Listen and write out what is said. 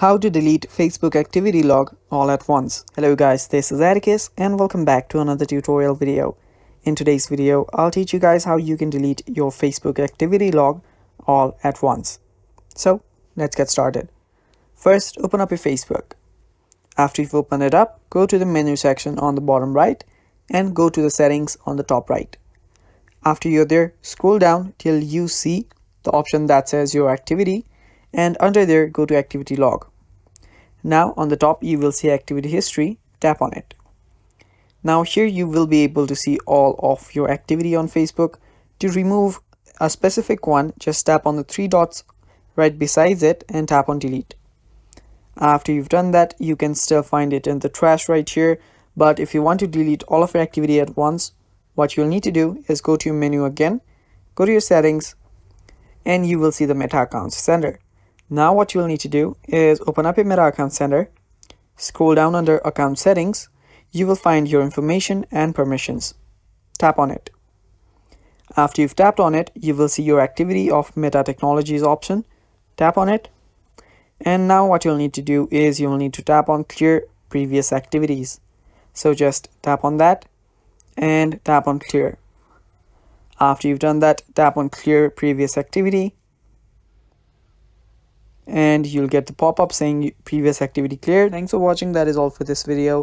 How to delete Facebook activity log all at once. Hello guys, this is Atticus and welcome back to another tutorial video. In today's video, I'll teach you guys how you can delete your Facebook activity log all at once. So let's get started. First, open up your Facebook. After you've opened it up, go to the menu section on the bottom right and go to the settings on the top right. After you're there, scroll down till you see the option that says your activity, and under there go to activity log. Now on the top you will see activity history. Tap on it. Now here you will be able to see all of your activity on Facebook. To remove a specific one, just tap on the three dots right beside it and tap on delete. After you've done that, you can still find it in the trash right here, but if you want to delete all of your activity at once, what you'll need to do is go to your menu again, go to your settings, and you will see the Meta Accounts Center. Now what you'll need to do is open up your Meta Account Center, scroll down under Account Settings, you will find your information and permissions. Tap on it. After you've tapped on it, you will see your activity of Meta Technologies option. Tap on it. And now what you'll need to do is you'll need to tap on Clear Previous Activities. So just tap on that and tap on Clear. After you've done that, tap on Clear Previous Activity and you'll get the pop-up saying previous activity cleared. Thanks for watching. That is all for this video.